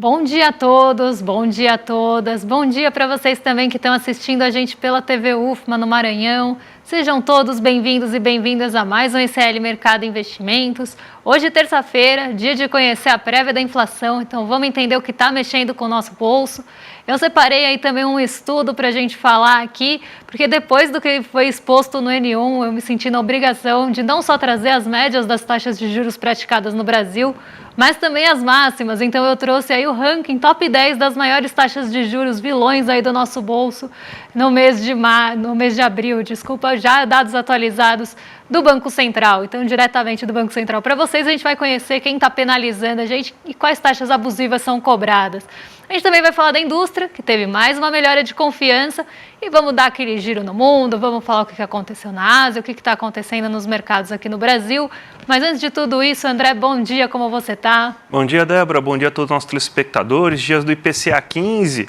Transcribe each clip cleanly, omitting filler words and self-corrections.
Bom dia a todos, bom dia a todas, bom dia para vocês também que estão assistindo a gente pela TV UFMA no Maranhão. Sejam todos bem-vindos e bem-vindas a mais um ICL Mercado Investimentos. Hoje, terça-feira, dia de conhecer a prévia da inflação, então vamos entender o que está mexendo com o nosso bolso. Eu separei aí também um estudo para a gente falar aqui, porque depois do que foi exposto no N1, eu me senti na obrigação de não só trazer as médias das taxas de juros praticadas no Brasil, mas também as máximas. Então eu trouxe aí o ranking top 10 das maiores taxas de juros vilões aí do nosso bolso no mês de abril, já dados atualizados do Banco Central. Então, diretamente do Banco Central para vocês, a gente vai conhecer quem está penalizando a gente e quais taxas abusivas são cobradas. A gente também vai falar da indústria, que teve mais uma melhora de confiança, e vamos dar aquele giro no mundo, vamos falar o que aconteceu na Ásia, o que está acontecendo nos mercados aqui no Brasil. Mas antes de tudo isso, André, bom dia, como você está? Bom dia, Débora, bom dia a todos os nossos telespectadores. Dias do IPCA 15,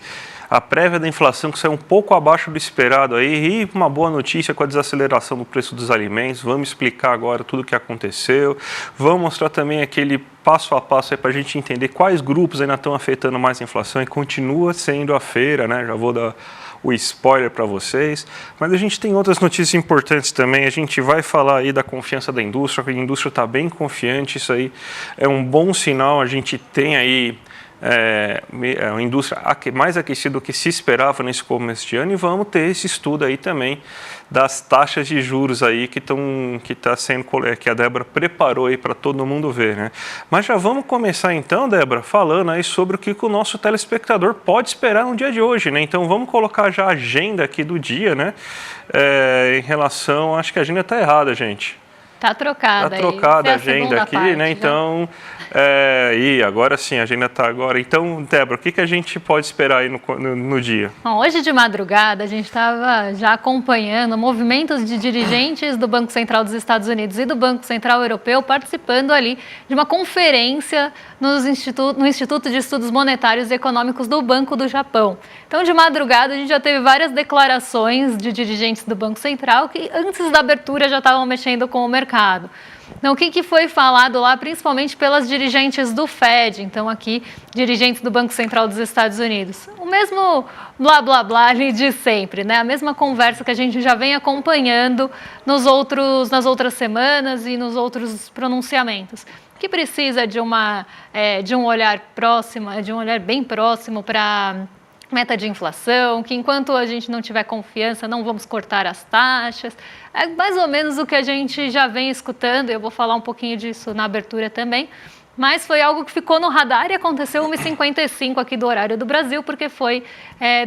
a prévia da inflação que saiu um pouco abaixo do esperado aí, e uma boa notícia com a desaceleração do preço dos alimentos. Vamos explicar agora tudo o que aconteceu, vamos mostrar também aquele passo a passo para a gente entender quais grupos ainda estão afetando mais a inflação, e continua sendo a feira, né? Já vou dar o spoiler para vocês, mas a gente tem outras notícias importantes também. A gente vai falar aí da confiança da indústria, a indústria está bem confiante, isso aí é um bom sinal. A gente tem aí uma indústria mais aquecida do que se esperava nesse começo de ano, e vamos ter esse estudo aí também das taxas de juros aí que a Débora preparou aí para todo mundo ver, né? Mas já vamos começar então, Débora, falando aí sobre o que o nosso telespectador pode esperar no dia de hoje, né? Então vamos colocar já a agenda aqui do dia, né? Em relação, acho que a agenda está errada, gente. Tá trocada. Tá trocada a agenda aqui, parte, né? Então, e agora sim, a agenda tá agora. Então, Débora, o que a gente pode esperar aí no dia? Bom, hoje de madrugada a gente estava já acompanhando movimentos de dirigentes do Banco Central dos Estados Unidos e do Banco Central Europeu participando ali de uma conferência no Instituto de Estudos Monetários e Econômicos do Banco do Japão. Então, de madrugada a gente já teve várias declarações de dirigentes do Banco Central que antes da abertura já estavam mexendo com o mercado. Então, o que foi falado lá, principalmente pelas dirigentes do Fed, então aqui, dirigentes do Banco Central dos Estados Unidos? O mesmo blá, blá, blá ali de sempre, né? A mesma conversa que a gente já vem acompanhando nas outras semanas e nos outros pronunciamentos, que precisa de um olhar próximo, de um olhar bem próximo para meta de inflação, que enquanto a gente não tiver confiança, não vamos cortar as taxas. É mais ou menos o que a gente já vem escutando, eu vou falar um pouquinho disso na abertura também, mas foi algo que ficou no radar e aconteceu 1h55 aqui do horário do Brasil, porque foi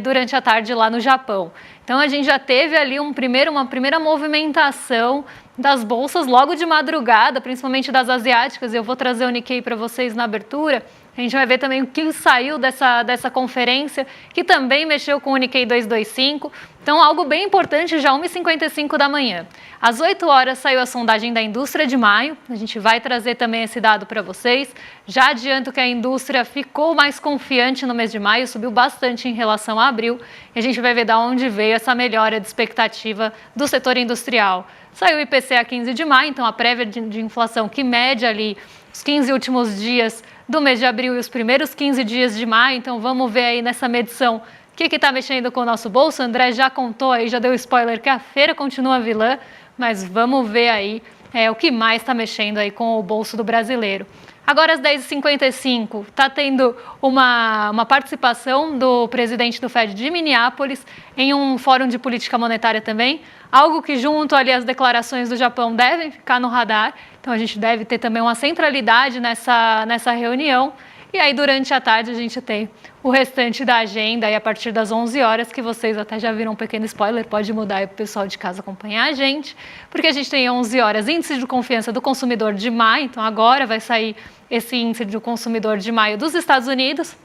durante a tarde lá no Japão. Então a gente já teve ali uma primeira movimentação das bolsas logo de madrugada, principalmente das asiáticas. Eu vou trazer o Nikkei para vocês na abertura. A gente vai ver também o que saiu dessa conferência, que também mexeu com o Nikkei 225. Então, algo bem importante, já 1h55 da manhã. Às 8 horas saiu a sondagem da indústria de maio. A gente vai trazer também esse dado para vocês. Já adianto que a indústria ficou mais confiante no mês de maio, subiu bastante em relação a abril. E a gente vai ver de onde veio essa melhora de expectativa do setor industrial. Saiu o IPCA 15 de maio, então a prévia de inflação que mede ali os 15 últimos dias do mês de abril e os primeiros 15 dias de maio. Então vamos ver aí nessa medição o que está mexendo com o nosso bolso. O André já contou aí, já deu spoiler que a feira continua vilã, mas vamos ver aí o que mais está mexendo aí com o bolso do brasileiro. Agora às 10h55 está tendo uma participação do presidente do Fed de Minneapolis em um fórum de política monetária também, algo que junto ali às declarações do Japão devem ficar no radar. Então a gente deve ter também uma centralidade nessa reunião. E aí durante a tarde a gente tem o restante da agenda aí a partir das 11 horas, que vocês até já viram um pequeno spoiler, pode mudar aí para o pessoal de casa acompanhar a gente, porque a gente tem 11 horas índice de confiança do consumidor de maio. Então agora vai sair esse índice do consumidor de maio dos Estados Unidos.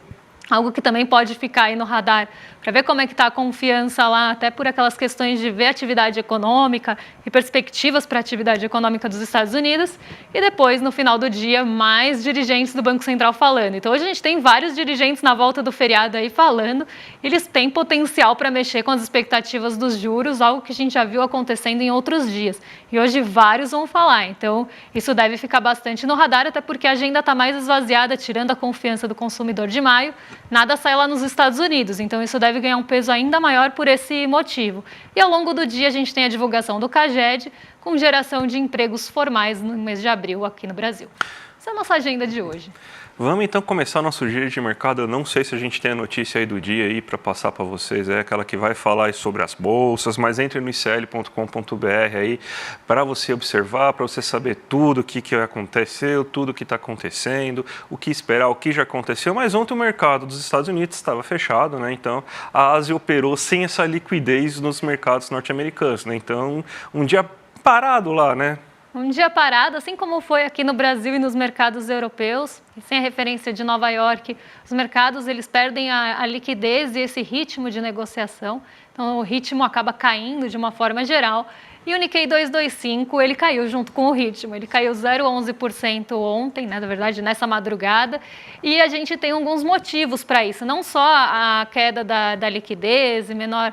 Algo que também pode ficar aí no radar para ver como é que está a confiança lá, até por aquelas questões de ver atividade econômica e perspectivas para a atividade econômica dos Estados Unidos. E depois, no final do dia, mais dirigentes do Banco Central falando. Então, hoje a gente tem vários dirigentes na volta do feriado aí falando. Eles têm potencial para mexer com as expectativas dos juros, algo que a gente já viu acontecendo em outros dias. E hoje vários vão falar. Então, isso deve ficar bastante no radar, até porque a agenda está mais esvaziada, tirando a confiança do consumidor de maio. Nada sai lá nos Estados Unidos, então isso deve ganhar um peso ainda maior por esse motivo. E ao longo do dia a gente tem a divulgação do CAGED com geração de empregos formais no mês de abril aqui no Brasil. Essa é a nossa agenda de hoje. Vamos então começar nosso giro de mercado. Eu não sei se a gente tem a notícia aí do dia aí para passar para vocês, é aquela que vai falar sobre as bolsas, mas entre no icl.com.br aí para você observar, para você saber tudo o que aconteceu, tudo o que está acontecendo, o que esperar, o que já aconteceu. Mas ontem o mercado dos Estados Unidos estava fechado, né? Então a Ásia operou sem essa liquidez nos mercados norte-americanos, né? Então um dia parado lá, né? Um dia parado, assim como foi aqui no Brasil e nos mercados europeus, e sem a referência de Nova York, os mercados eles perdem a liquidez e esse ritmo de negociação, então o ritmo acaba caindo de uma forma geral. E o Nikkei 225, ele caiu junto com o ritmo, ele caiu 0,11% ontem, né, na verdade, nessa madrugada, e a gente tem alguns motivos para isso, não só a queda da liquidez e menor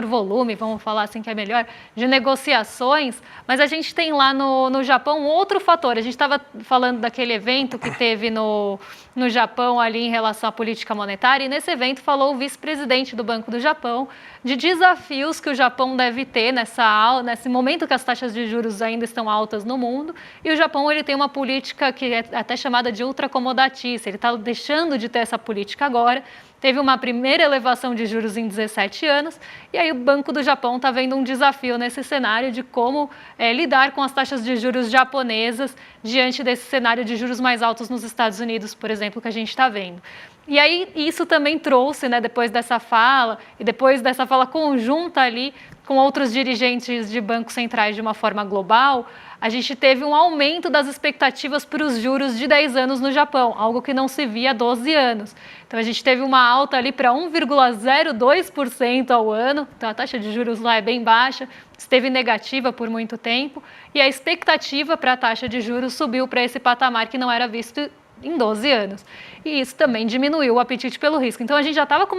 volume, vamos falar assim que é melhor, de negociações, mas a gente tem lá no Japão outro fator. A gente estava falando daquele evento que teve no Japão ali em relação à política monetária, e nesse evento falou o vice-presidente do Banco do Japão de desafios que o Japão deve ter nesse momento que as taxas de juros ainda estão altas no mundo, e o Japão ele tem uma política que é até chamada de ultracomodatícia, ele está deixando de ter essa política agora. Teve uma primeira elevação de juros em 17 anos, e aí o Banco do Japão está vendo um desafio nesse cenário de como lidar com as taxas de juros japonesas diante desse cenário de juros mais altos nos Estados Unidos, por exemplo, que a gente está vendo. E aí isso também trouxe, né, depois dessa fala, e depois dessa fala conjunta ali com outros dirigentes de bancos centrais de uma forma global, a gente teve um aumento das expectativas para os juros de 10 anos no Japão, algo que não se via há 12 anos. Então, a gente teve uma alta ali para 1,02% ao ano, então a taxa de juros lá é bem baixa, esteve negativa por muito tempo, e a expectativa para a taxa de juros subiu para esse patamar que não era visto em 12 anos. E isso também diminuiu o apetite pelo risco. Então, a gente já estava com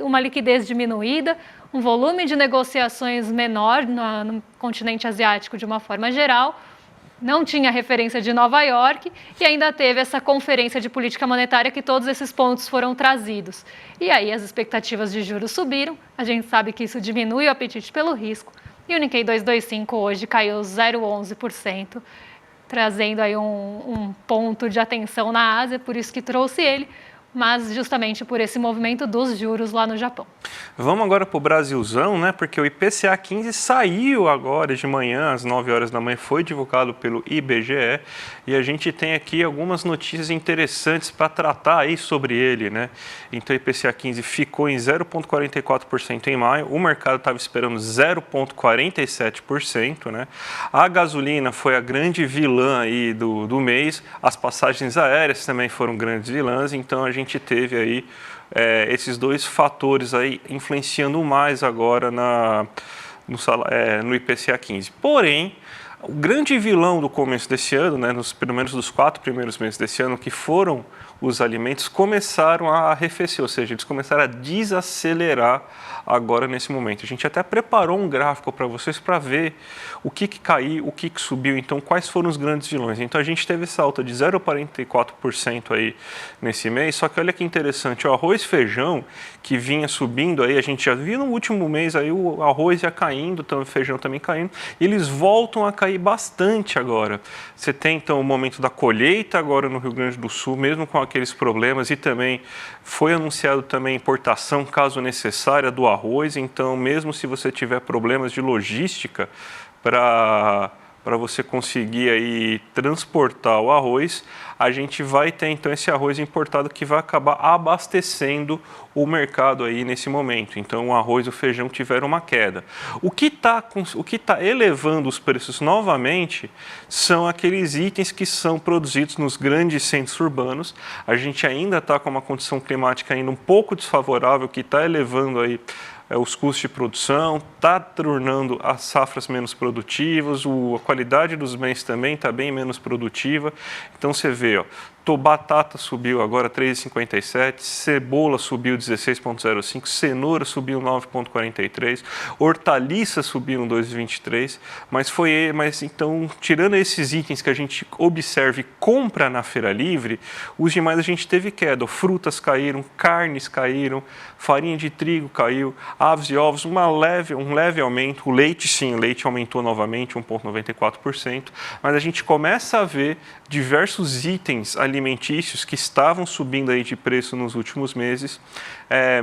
uma liquidez diminuída, um volume de negociações menor no continente asiático de uma forma geral, não tinha referência de Nova York e ainda teve essa conferência de política monetária que todos esses pontos foram trazidos. E aí as expectativas de juros subiram, a gente sabe que isso diminui o apetite pelo risco, e o Nikkei 225 hoje caiu 0,11%, trazendo aí um ponto de atenção na Ásia, por isso que trouxe ele, mas justamente por esse movimento dos juros lá no Japão. Vamos agora para o Brasilzão, né? Porque o IPCA 15 saiu agora de manhã, às 9 horas da manhã, foi divulgado pelo IBGE, e a gente tem aqui algumas notícias interessantes para tratar aí sobre ele, né? Então o IPCA 15 ficou em 0,44% em maio, o mercado estava esperando 0,47%, né? A gasolina foi a grande vilã aí do mês, as passagens aéreas também foram grandes vilãs, então a gente teve aí esses dois fatores aí influenciando mais agora no IPCA 15. Porém, o grande vilão do começo desse ano, né, pelo menos dos 4 primeiros meses desse ano, que foram os alimentos, começaram a arrefecer, ou seja, eles começaram a desacelerar agora nesse momento. A gente até preparou um gráfico para vocês para ver o que caiu, o que subiu, então quais foram os grandes vilões. Então a gente teve essa alta de 0,44% aí nesse mês, só que olha que interessante, o arroz e feijão que vinha subindo aí, a gente já viu no último mês aí o arroz ia caindo, então o feijão também caindo, e eles voltam a cair bastante agora. Você tem então o momento da colheita agora no Rio Grande do Sul, mesmo com aqueles problemas, e também foi anunciado também importação, caso necessária, do arroz. Então, mesmo se você tiver problemas de logística para para você conseguir aí transportar o arroz, a gente vai ter então esse arroz importado que vai acabar abastecendo o mercado aí nesse momento. Então o arroz e o feijão tiveram uma queda. O que tá elevando os preços novamente são aqueles itens que são produzidos nos grandes centros urbanos. A gente ainda está com uma condição climática ainda um pouco desfavorável, que está elevando aí os custos de produção, está tornando as safras menos produtivas, a qualidade dos bens também está bem menos produtiva. Então você vê, ó, batata subiu agora 3,57, cebola subiu 16,05, cenoura subiu 9,43, hortaliça subiu 2,23, mas então, tirando esses itens que a gente observa e compra na feira livre, os demais a gente teve queda. Frutas caíram, carnes caíram, farinha de trigo caiu, aves e ovos, um leve aumento. O leite, sim, o leite aumentou novamente 1,94%, mas a gente começa a ver diversos itens alimentícios que estavam subindo aí de preço nos últimos meses,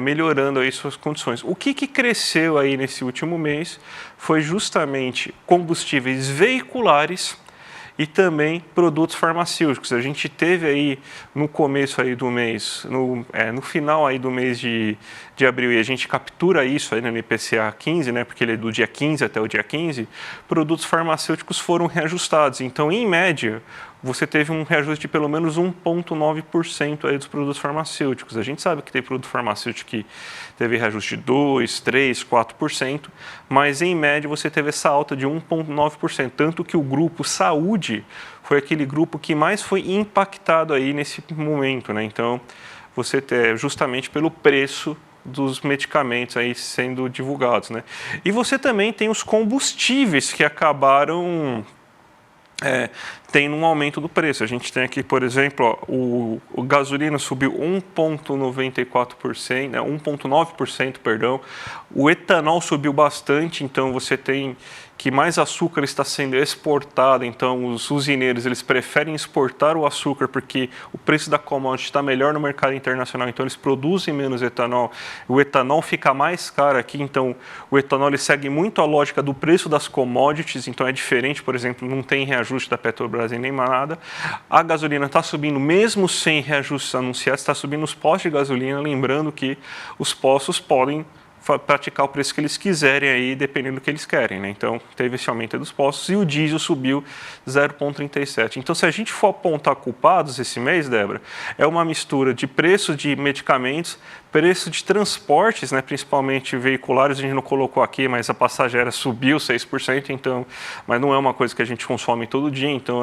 melhorando aí suas condições. O que cresceu aí nesse último mês foi justamente combustíveis veiculares e também produtos farmacêuticos. A gente teve aí no começo aí do mês, no final aí do mês de abril, e a gente captura isso aí no IPCA 15, né, porque ele é do dia 15 até o dia 15, produtos farmacêuticos foram reajustados. Então, em média, você teve um reajuste de pelo menos 1,9% aí dos produtos farmacêuticos. A gente sabe que tem produto farmacêutico que teve reajuste de 2%, 3%, 4%, mas em média você teve essa alta de 1,9%, tanto que o grupo saúde foi aquele grupo que mais foi impactado aí nesse momento, né? Então, você tem justamente pelo preço dos medicamentos aí sendo divulgados, né? E você também tem os combustíveis que acabaram tem um aumento do preço. A gente tem aqui, por exemplo, ó, o gasolina subiu 1,94%, né, 1,9%, perdão. O etanol subiu bastante, então você tem que mais açúcar está sendo exportado, então os usineiros eles preferem exportar o açúcar porque o preço da commodity está melhor no mercado internacional, então eles produzem menos etanol. O etanol fica mais caro aqui, então o etanol ele segue muito a lógica do preço das commodities, então é diferente, por exemplo, não tem reajuste da Petrobras nem nada. A gasolina está subindo mesmo sem reajustes anunciados, está subindo os postos de gasolina, lembrando que os postos podem praticar o preço que eles quiserem aí, dependendo do que eles querem, né? Então, teve esse aumento dos postos e o diesel subiu 0,37. Então, se a gente for apontar culpados esse mês, Débora, é uma mistura de preço de medicamentos, preço de transportes, né, principalmente veiculares, a gente não colocou aqui, mas a passagem aérea subiu 6%, então, mas não é uma coisa que a gente consome todo dia, então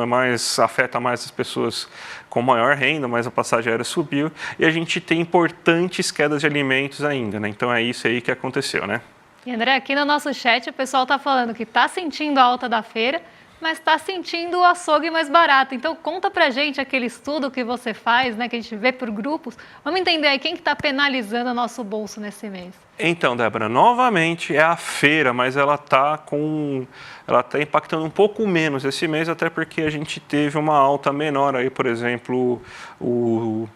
afeta mais as pessoas com maior renda, mas a passagem aérea subiu, e a gente tem importantes quedas de alimentos ainda, né? Então é isso aí que aconteceu, né? E André, aqui no nosso chat o pessoal está falando que está sentindo a alta da feira, mas está sentindo o açougue mais barato. Então, conta pra gente aquele estudo que você faz, né, que a gente vê por grupos. Vamos entender aí quem que está penalizando o nosso bolso nesse mês. Então, Débora, novamente é a feira, mas ela está impactando um pouco menos esse mês, até porque a gente teve uma alta menor aí, por exemplo, o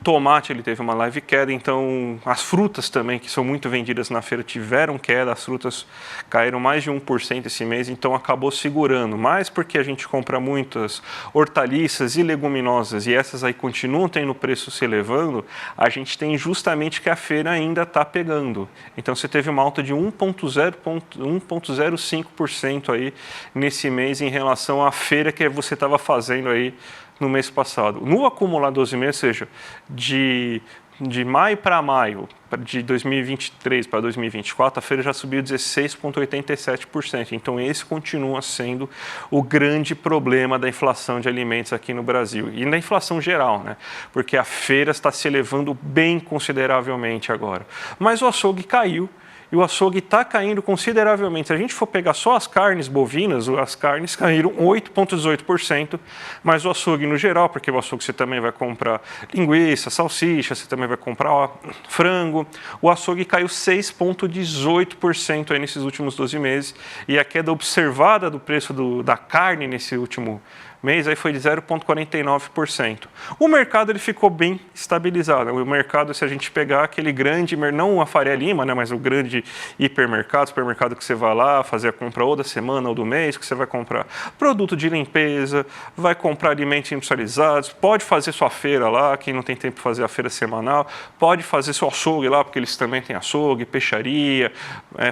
tomate ele teve uma leve queda, então as frutas também, que são muito vendidas na feira, tiveram queda, as frutas caíram mais de 1% esse mês, então acabou segurando, mas porque a gente compra muitas hortaliças e leguminosas e essas aí continuam tendo preço se elevando, a gente tem justamente que a feira ainda está pegando. Então você teve uma alta de 1,05% aí nesse mês em relação à feira que você estava fazendo aí no mês passado. No acumulado 12 meses, ou seja, de maio para maio, de 2023 para 2024, a feira já subiu 16,87%. Então, esse continua sendo o grande problema da inflação de alimentos aqui no Brasil. E na inflação geral, né? Porque a feira está se elevando bem consideravelmente agora. Mas o açougue caiu. E o açougue está caindo consideravelmente. Se a gente for pegar só as carnes bovinas, as carnes caíram 8,18%, mas o açougue no geral, porque o açougue você também vai comprar linguiça, salsicha, você também vai comprar frango, o açougue caiu 6,18% aí nesses últimos 12 meses, e a queda observada do preço da carne nesse último mês aí foi de 0,49%. O mercado ele ficou bem estabilizado. O mercado, se a gente pegar aquele grande, não a Faria Lima, né, mas o grande hipermercado, supermercado que você vai lá fazer a compra ou da semana ou do mês, que você vai comprar produto de limpeza, vai comprar alimentos industrializados, pode fazer sua feira lá, quem não tem tempo de fazer a feira semanal, pode fazer seu açougue lá, porque eles também têm açougue, peixaria,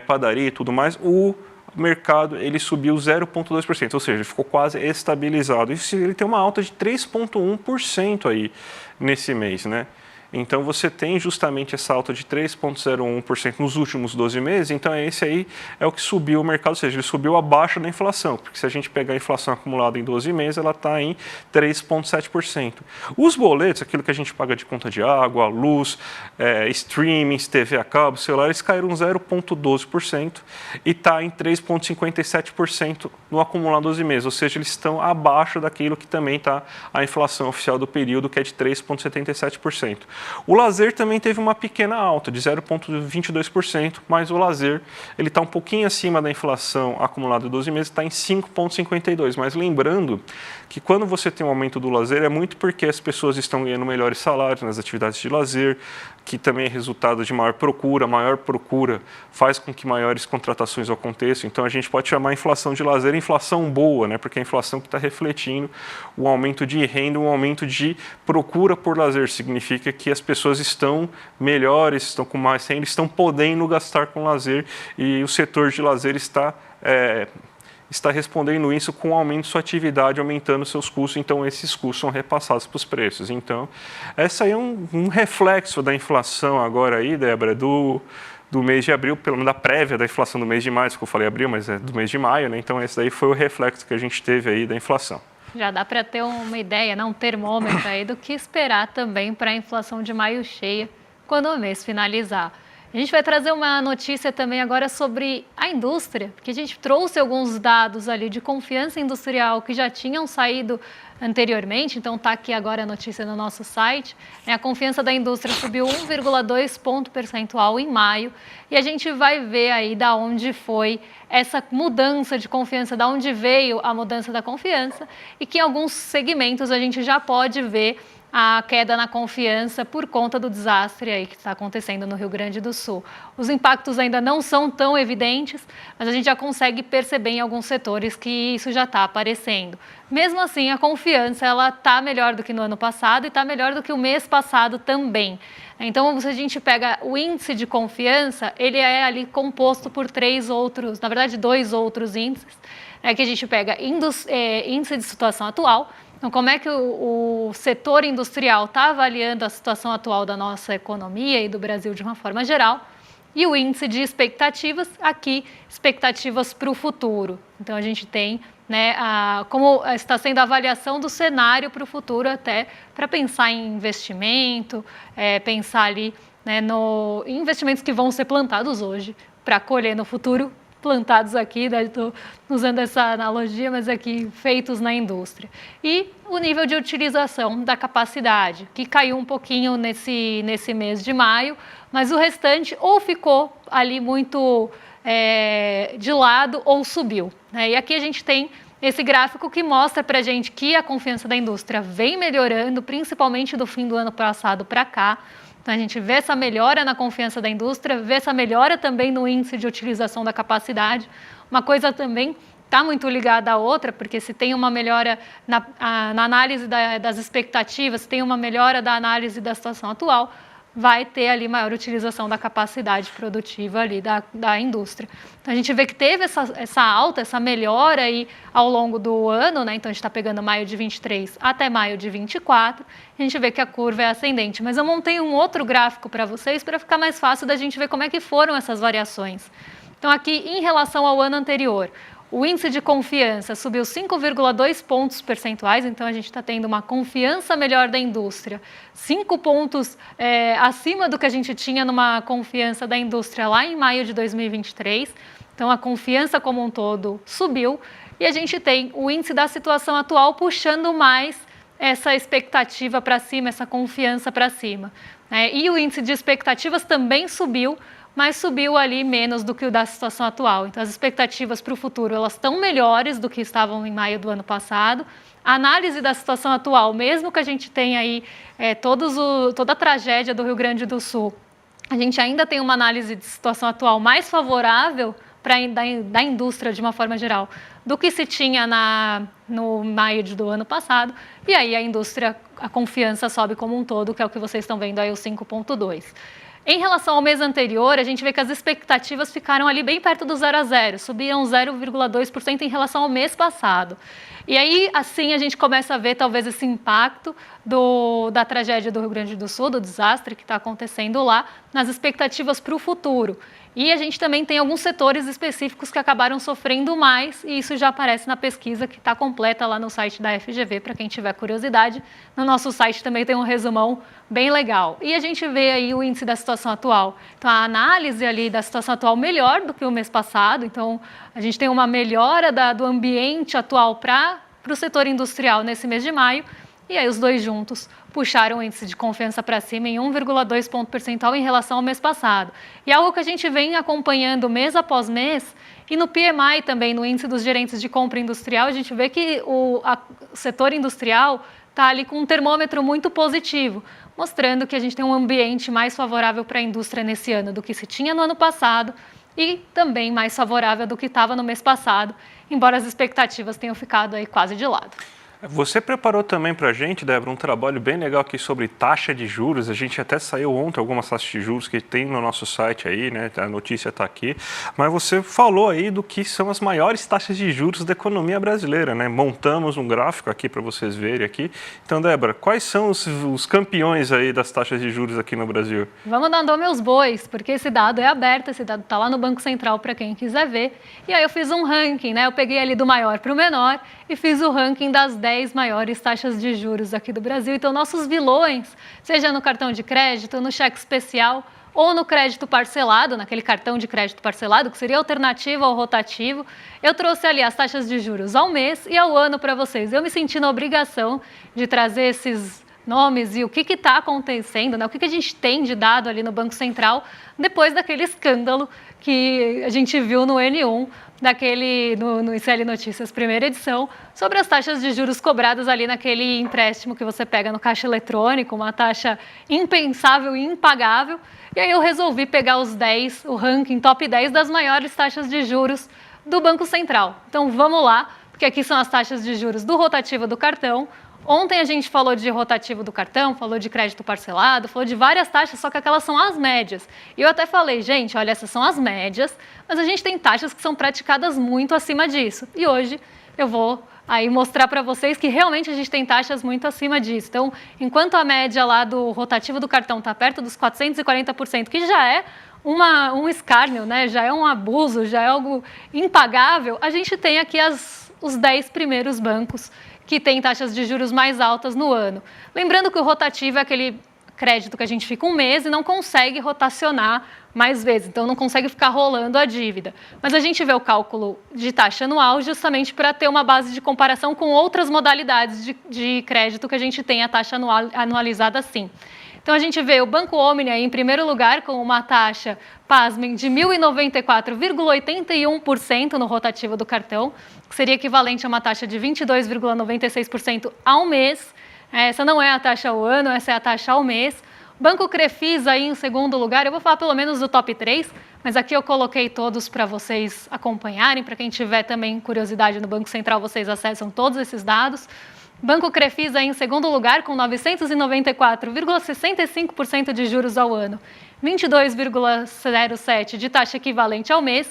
padaria e tudo mais. O mercado ele subiu 0,2%, ou seja, ele ficou quase estabilizado. Isso ele tem uma alta de 3,1% aí nesse mês, né? Então, você tem justamente essa alta de 3,01% nos últimos 12 meses, então esse aí é o que subiu o mercado, ou seja, ele subiu abaixo da inflação, porque se a gente pegar a inflação acumulada em 12 meses, ela está em 3,7%. Os boletos, aquilo que a gente paga de conta de água, luz, streamings, TV a cabo, celular, eles caíram 0,12% e está em 3,57% no acumulado 12 meses, ou seja, eles estão abaixo daquilo que também está a inflação oficial do período, que é de 3,77%. O lazer também teve uma pequena alta, de 0,22%, mas o lazer ele está um pouquinho acima da inflação acumulada de 12 meses, está em 5,52%. Mas lembrando que quando você tem um aumento do lazer, é muito porque as pessoas estão ganhando melhores salários nas atividades de lazer, que também é resultado de maior procura faz com que maiores contratações aconteçam. Então, a gente pode chamar a inflação de lazer inflação boa, né? Porque é a inflação que está refletindo o aumento de renda, um aumento de procura por lazer. Significa que as pessoas estão melhores, estão com mais renda, estão podendo gastar com lazer e o setor de lazer está respondendo isso com o aumento de sua atividade, aumentando seus custos, então esses custos são repassados para os preços. Então, essa aí é um reflexo da inflação agora aí, Débora, do mês de abril, pelo menos da prévia da inflação do mês de maio, que eu falei abril, mas é do mês de maio, né? Então esse daí foi o reflexo que a gente teve aí da inflação. Já dá para ter uma ideia, né? Um termômetro aí do que esperar também para a inflação de maio cheia, quando o mês finalizar. A gente vai trazer uma notícia também agora sobre a indústria, porque a gente trouxe alguns dados ali de confiança industrial que já tinham saído anteriormente, então está aqui agora a notícia no nosso site. A confiança da indústria subiu 1,2 ponto percentual em maio e a gente vai ver aí da onde foi essa mudança de confiança, da onde veio a mudança da confiança e que em alguns segmentos a gente já pode ver a queda na confiança por conta do desastre aí que está acontecendo no Rio Grande do Sul. Os impactos ainda não são tão evidentes, mas a gente já consegue perceber em alguns setores que isso já está aparecendo. Mesmo assim, a confiança ela está melhor do que no ano passado e está melhor do que o mês passado também. Então, se a gente pega o índice de confiança, ele é ali composto por dois outros índices, que a gente pega índice de situação atual. Então, como é que o setor industrial está avaliando a situação atual da nossa economia e do Brasil de uma forma geral? E o índice de expectativas, aqui, expectativas para o futuro. Então, a gente tem como está sendo a avaliação do cenário para o futuro, até para pensar em investimento, pensar ali em investimentos que vão ser plantados hoje para colher no futuro, plantados aqui, estou usando essa analogia, mas aqui feitos na indústria. E o nível de utilização da capacidade, que caiu um pouquinho nesse mês de maio, mas o restante ou ficou ali muito de lado ou subiu. E aqui a gente tem esse gráfico que mostra para a gente que a confiança da indústria vem melhorando, principalmente do fim do ano passado para cá. Então, a gente vê essa melhora na confiança da indústria, vê essa melhora também no índice de utilização da capacidade. Uma coisa também está muito ligada à outra, porque se tem uma melhora na análise das expectativas, se tem uma melhora da análise da situação atual, vai ter ali maior utilização da capacidade produtiva ali da indústria. Então, a gente vê que teve essa alta, essa melhora aí ao longo do ano, né? Então, a gente está pegando maio de 23 até maio de 24, a gente vê que a curva é ascendente. Mas eu montei um outro gráfico para vocês, para ficar mais fácil da gente ver como é que foram essas variações. Então, aqui, em relação ao ano anterior, o índice de confiança subiu 5,2 pontos percentuais, então a gente está tendo uma confiança melhor da indústria, 5 pontos acima do que a gente tinha numa confiança da indústria lá em maio de 2023. Então a confiança como um todo subiu e a gente tem o índice da situação atual puxando mais essa expectativa para cima, essa confiança para cima. E o índice de expectativas também subiu, mas subiu ali menos do que o da situação atual. Então, as expectativas para o futuro elas estão melhores do que estavam em maio do ano passado. A análise da situação atual, mesmo que a gente tenha aí toda a tragédia do Rio Grande do Sul, a gente ainda tem uma análise de situação atual mais favorável da indústria de uma forma geral do que se tinha no maio do ano passado, e aí a indústria, a confiança sobe como um todo, que é o que vocês estão vendo aí, o 5,2. Em relação ao mês anterior, a gente vê que as expectativas ficaram ali bem perto do 0 a 0, subiram 0,2% em relação ao mês passado. E aí, assim, a gente começa a ver talvez esse impacto da tragédia do Rio Grande do Sul, do desastre que está acontecendo lá, nas expectativas para o futuro. E a gente também tem alguns setores específicos que acabaram sofrendo mais, e isso já aparece na pesquisa que está completa lá no site da FGV, para quem tiver curiosidade. No nosso site também tem um resumão bem legal. E a gente vê aí o índice da situação atual. Então, a análise ali da situação atual melhor do que o mês passado. Então, a gente tem uma melhora do ambiente atual para o setor industrial nesse mês de maio. E aí os dois juntos puxaram o índice de confiança para cima em 1,2 ponto percentual em relação ao mês passado. E algo que a gente vem acompanhando mês após mês, e no PMI também, no índice dos gerentes de compra industrial, a gente vê que o setor industrial está ali com um termômetro muito positivo, mostrando que a gente tem um ambiente mais favorável para a indústria nesse ano do que se tinha no ano passado e também mais favorável do que estava no mês passado, embora as expectativas tenham ficado aí quase de lado. Você preparou também para a gente, Débora, um trabalho bem legal aqui sobre taxa de juros. A gente até saiu ontem algumas taxas de juros que tem no nosso site aí, né? A notícia está aqui. Mas você falou aí do que são as maiores taxas de juros da economia brasileira, né? Montamos um gráfico aqui para vocês verem aqui. Então, Débora, quais são os campeões aí das taxas de juros aqui no Brasil? Vamos dar nome aos bois, porque esse dado é aberto, esse dado está lá no Banco Central para quem quiser ver. E aí eu fiz um ranking, né? Eu peguei ali do maior para o menor e fiz o ranking das 10 maiores taxas de juros aqui do Brasil. Então, nossos vilões, seja no cartão de crédito, no cheque especial ou no crédito parcelado, naquele cartão de crédito parcelado, que seria alternativa ao rotativo, eu trouxe ali as taxas de juros ao mês e ao ano para vocês. Eu me senti na obrigação de trazer esses nomes e o que está acontecendo, né? O que a gente tem de dado ali no Banco Central depois daquele escândalo que a gente viu no N1, no ICL Notícias, primeira edição, sobre as taxas de juros cobradas ali naquele empréstimo que você pega no caixa eletrônico, uma taxa impensável e impagável. E aí eu resolvi pegar o ranking top 10 das maiores taxas de juros do Banco Central. Então vamos lá, porque aqui são as taxas de juros do rotativo do cartão. Ontem a gente falou de rotativo do cartão, falou de crédito parcelado, falou de várias taxas, só que aquelas são as médias. E eu até falei, gente, olha, essas são as médias, mas a gente tem taxas que são praticadas muito acima disso. E hoje eu vou aí mostrar para vocês que realmente a gente tem taxas muito acima disso. Então, enquanto a média lá do rotativo do cartão está perto dos 440%, que já é um escárnio, né? Já é um abuso, já é algo impagável, a gente tem aqui os 10 primeiros bancos que tem taxas de juros mais altas no ano. Lembrando que o rotativo é aquele crédito que a gente fica um mês e não consegue rotacionar mais vezes, então não consegue ficar rolando a dívida. Mas a gente vê o cálculo de taxa anual justamente para ter uma base de comparação com outras modalidades de crédito que a gente tem a taxa anualizada assim. Então, a gente vê o Banco Omni aí em primeiro lugar com uma taxa, pasmem, de 1.094,81% no rotativo do cartão, que seria equivalente a uma taxa de 22,96% ao mês. Essa não é a taxa ao ano, essa é a taxa ao mês. Banco Crefisa aí em segundo lugar, eu vou falar pelo menos do top 3, mas aqui eu coloquei todos para vocês acompanharem, para quem tiver também curiosidade no Banco Central, vocês acessam todos esses dados. Banco Crefisa em segundo lugar, com 994,65% de juros ao ano, 22,07% de taxa equivalente ao mês,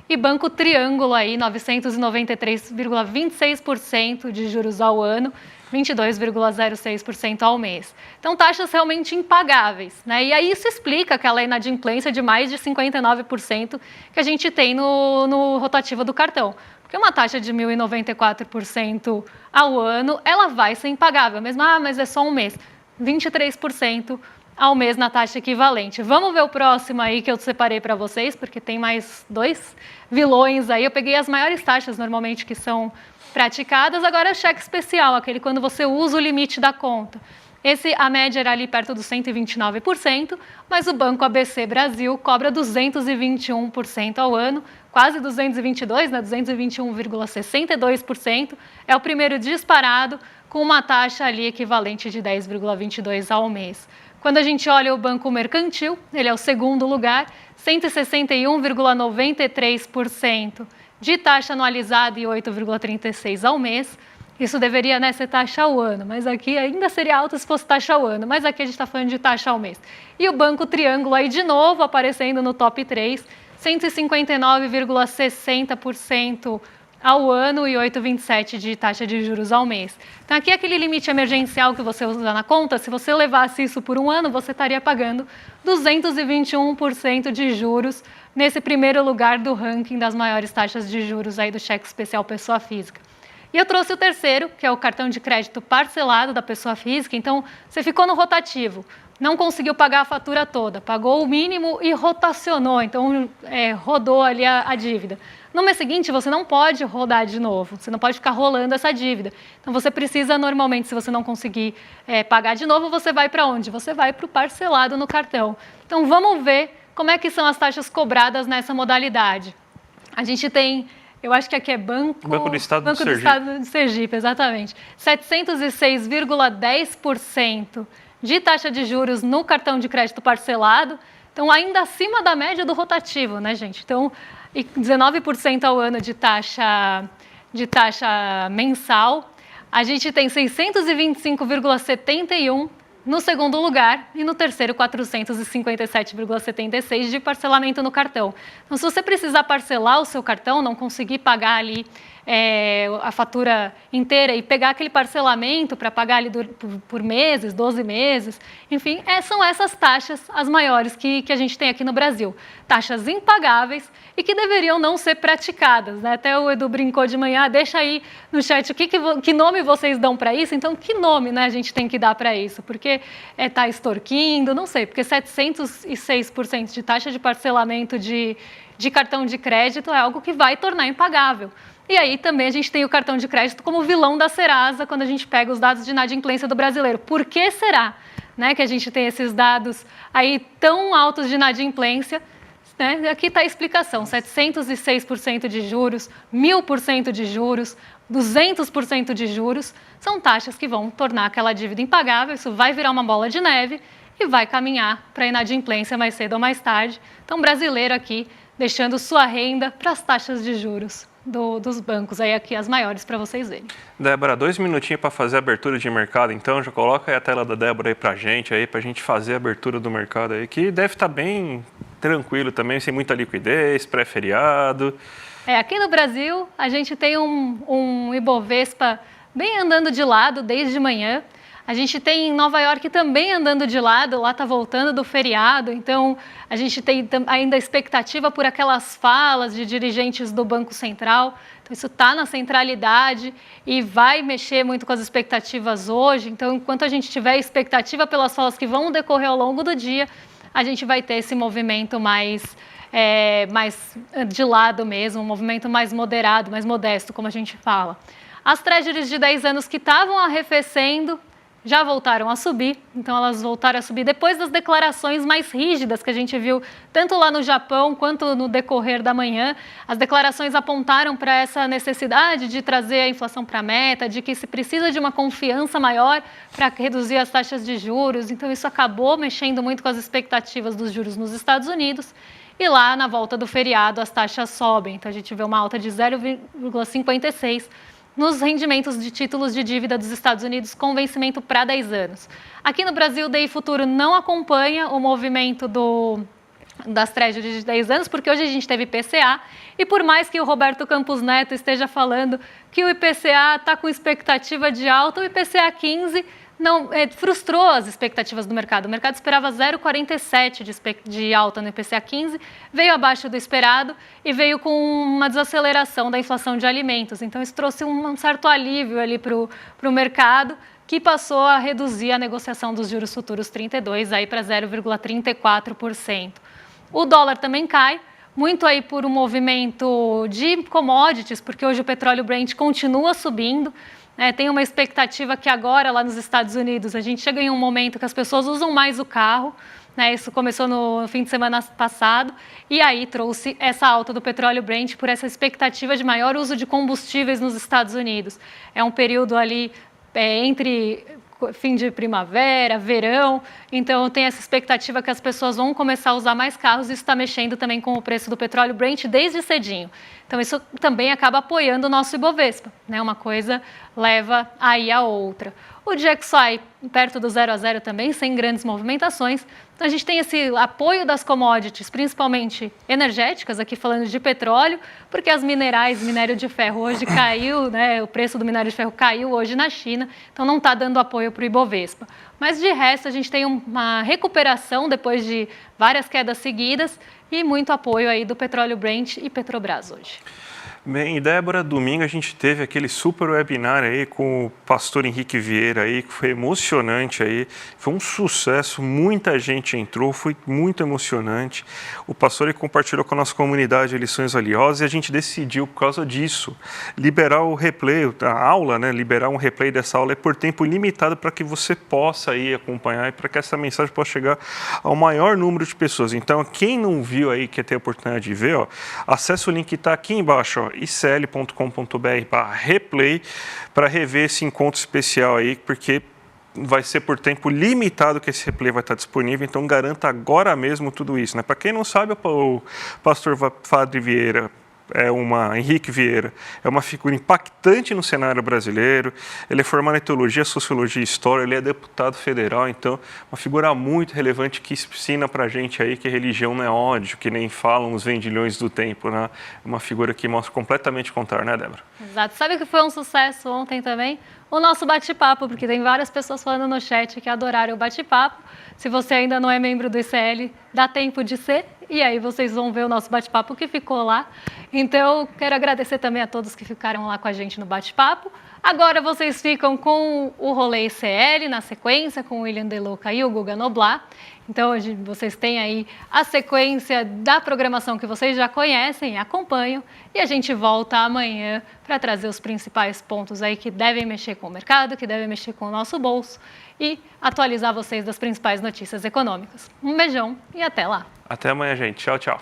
e Banco Triângulo aí, 993,26% de juros ao ano, 22,06% ao mês. Então, taxas realmente impagáveis, né? E aí isso explica aquela inadimplência de mais de 59% que a gente tem no rotativo do cartão. Porque uma taxa de 1.094% ao ano, ela vai ser impagável. Mesmo, mas é só um mês. 23% ao mês na taxa equivalente. Vamos ver o próximo aí que eu separei para vocês, porque tem mais 2 vilões aí. Eu peguei as maiores taxas normalmente que são praticadas. Agora é o cheque especial, aquele quando você usa o limite da conta. A média era ali perto dos 129%, mas o Banco ABC Brasil cobra 221% ao ano, quase 222%, né? 221,62%. É o primeiro disparado, com uma taxa ali equivalente de 10,22% ao mês. Quando a gente olha o Banco Mercantil, ele é o segundo lugar, 161,93% de taxa anualizada e 8,36% ao mês. Isso deveria, né, ser taxa ao ano, mas aqui ainda seria alto se fosse taxa ao ano, mas aqui a gente está falando de taxa ao mês. E o Banco Triângulo aí de novo aparecendo no top 3, 159,60% ao ano e 8,27% de taxa de juros ao mês. Então aqui é aquele limite emergencial que você usa na conta, se você levasse isso por um ano, você estaria pagando 221% de juros nesse primeiro lugar do ranking das maiores taxas de juros aí do cheque especial pessoa física. E eu trouxe o terceiro, que é o cartão de crédito parcelado da pessoa física. Então, você ficou no rotativo, não conseguiu pagar a fatura toda, pagou o mínimo e rotacionou, então rodou ali a dívida. No mês seguinte, você não pode rodar de novo, você não pode ficar rolando essa dívida. Então, você precisa, normalmente, se você não conseguir pagar de novo, você vai para onde? Você vai para o parcelado no cartão. Então, vamos ver como é que são as taxas cobradas nessa modalidade. A gente tem... Eu acho que aqui é Banco do Estado de Sergipe, exatamente. 706,10% de taxa de juros no cartão de crédito parcelado. Então, ainda acima da média do rotativo, né, gente? Então, 19% ao ano de taxa mensal. A gente tem 625,71% no segundo lugar e no terceiro 457,76% de parcelamento no cartão. Então, se você precisar parcelar o seu cartão, não conseguir pagar ali a fatura inteira e pegar aquele parcelamento para pagar ali por meses, 12 meses, enfim, são essas taxas as maiores que a gente tem aqui no Brasil. Taxas impagáveis e que deveriam não ser praticadas, né? Até o Edu brincou de manhã, deixa aí no chat que nome vocês dão para isso, então que nome, né, a gente tem que dar para isso, porque está extorquindo, não sei, porque 706% de taxa de parcelamento de cartão de crédito é algo que vai tornar impagável. E aí também a gente tem o cartão de crédito como vilão da Serasa quando a gente pega os dados de inadimplência do brasileiro. Por que será, né, que a gente tem esses dados aí tão altos de inadimplência? Né? Aqui está a explicação, 706% de juros, 1000% de juros, 200% de juros, são taxas que vão tornar aquela dívida impagável, isso vai virar uma bola de neve e vai caminhar para a inadimplência mais cedo ou mais tarde. Então, brasileiro aqui deixando sua renda para as taxas de juros dos bancos, aí aqui as maiores para vocês verem. Débora, 2 minutinhos para fazer a abertura de mercado, então já coloca aí a tela da Débora aí para a gente fazer a abertura do mercado aí, que deve estar bem tranquilo também, sem muita liquidez, pré-feriado. Aqui no Brasil a gente tem um Ibovespa bem andando de lado desde manhã. A gente tem em Nova York também andando de lado, lá está voltando do feriado, então a gente tem ainda expectativa por aquelas falas de dirigentes do Banco Central. Então isso está na centralidade e vai mexer muito com as expectativas hoje. Então, enquanto a gente tiver expectativa pelas falas que vão decorrer ao longo do dia, a gente vai ter esse movimento mais de lado mesmo, um movimento mais moderado, mais modesto, como a gente fala. As treasuries de 10 anos que estavam arrefecendo já voltaram a subir, então elas voltaram a subir depois das declarações mais rígidas que a gente viu tanto lá no Japão quanto no decorrer da manhã. As declarações apontaram para essa necessidade de trazer a inflação para a meta, de que se precisa de uma confiança maior para reduzir as taxas de juros, então isso acabou mexendo muito com as expectativas dos juros nos Estados Unidos. E lá, na volta do feriado, as taxas sobem, então a gente vê uma alta de 0,56% nos rendimentos de títulos de dívida dos Estados Unidos com vencimento para 10 anos. Aqui no Brasil, o DI Futuro não acompanha o movimento das treasuries de 10 anos, porque hoje a gente teve IPCA, e por mais que o Roberto Campos Neto esteja falando que o IPCA está com expectativa de alta, o IPCA 15 frustrou as expectativas do mercado. O mercado esperava 0,47 de alta no IPCA 15, veio abaixo do esperado e veio com uma desaceleração da inflação de alimentos. Então, isso trouxe um certo alívio ali para o mercado, que passou a reduzir a negociação dos juros futuros 32 aí para 0,34%. O dólar também cai, muito aí por um movimento de commodities, porque hoje o petróleo Brent continua subindo. Tem uma expectativa que agora, lá nos Estados Unidos, a gente chega em um momento que as pessoas usam mais o carro. Isso começou no fim de semana passado e aí trouxe essa alta do petróleo Brent por essa expectativa de maior uso de combustíveis nos Estados Unidos. É um período ali entre fim de primavera, verão, então tem essa expectativa que as pessoas vão começar a usar mais carros e isso está mexendo também com o preço do petróleo Brent desde cedinho. Então isso também acaba apoiando o nosso Ibovespa, Uma coisa leva aí a outra. O DXY perto do 0 a 0 também, sem grandes movimentações. Então a gente tem esse apoio das commodities, principalmente energéticas, aqui falando de petróleo, porque as minério de ferro hoje caiu, o preço do minério de ferro caiu hoje na China, então não está dando apoio para o Ibovespa. Mas de resto a gente tem uma recuperação depois de várias quedas seguidas e muito apoio aí do petróleo Brent e Petrobras hoje. Bem, Débora, domingo a gente teve aquele super webinar aí com o pastor Henrique Vieira aí, que foi emocionante aí, foi um sucesso, muita gente entrou, foi muito emocionante. O pastor ele compartilhou com a nossa comunidade lições valiosas e a gente decidiu, por causa disso, liberar o replay, a aula, liberar um replay dessa aula por tempo limitado para que você possa aí acompanhar e para que essa mensagem possa chegar ao maior número de pessoas. Então, quem não viu aí, quer ter a oportunidade de ver, acessa o link que está aqui embaixo, icl.com.br/replay para rever esse encontro especial aí, porque vai ser por tempo limitado que esse replay vai estar disponível, então garanta agora mesmo tudo isso. Para quem não sabe, o pastor Padre Vieira, Henrique Vieira, é uma figura impactante no cenário brasileiro, ele é formado em teologia, sociologia e história, ele é deputado federal, então uma figura muito relevante que ensina pra gente aí que religião não é ódio, que nem falam os vendilhões do tempo, Uma figura que mostra completamente o contrário, Débora? Exato. Sabe o que foi um sucesso ontem também? O nosso bate-papo, porque tem várias pessoas falando no chat que adoraram o bate-papo. Se você ainda não é membro do ICL, dá tempo de ser, e aí vocês vão ver o nosso bate-papo que ficou lá. Então, quero agradecer também a todos que ficaram lá com a gente no bate-papo. Agora vocês ficam com o Rolê ICL na sequência, com o William Deluca e o Guga Noblar. Então, hoje vocês têm aí a sequência da programação que vocês já conhecem e acompanham. E a gente volta amanhã para trazer os principais pontos aí que devem mexer com o mercado, que devem mexer com o nosso bolso e atualizar vocês das principais notícias econômicas. Um beijão e até lá. Até amanhã, gente. Tchau, tchau.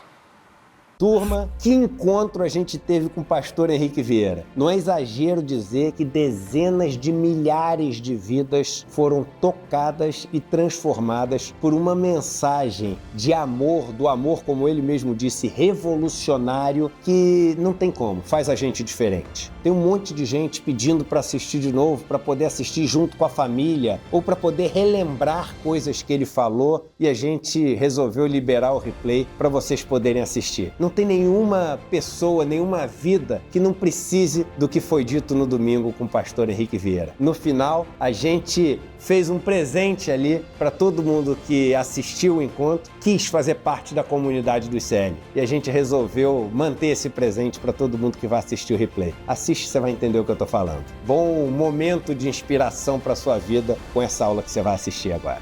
Turma, que encontro a gente teve com o pastor Henrique Vieira. Não é exagero dizer que dezenas de milhares de vidas foram tocadas e transformadas por uma mensagem de amor, do amor, como ele mesmo disse, revolucionário, que não tem como, faz a gente diferente. Tem um monte de gente pedindo para assistir de novo, para poder assistir junto com a família ou para poder relembrar coisas que ele falou e a gente resolveu liberar o replay para vocês poderem assistir. Não tem nenhuma pessoa, nenhuma vida que não precise do que foi dito no domingo com o pastor Henrique Vieira. No final, a gente fez um presente ali para todo mundo que assistiu o encontro, quis fazer parte da comunidade do ICL. E a gente resolveu manter esse presente para todo mundo que vai assistir o replay. Assiste, você vai entender o que eu estou falando. Bom momento de inspiração para a sua vida com essa aula que você vai assistir agora.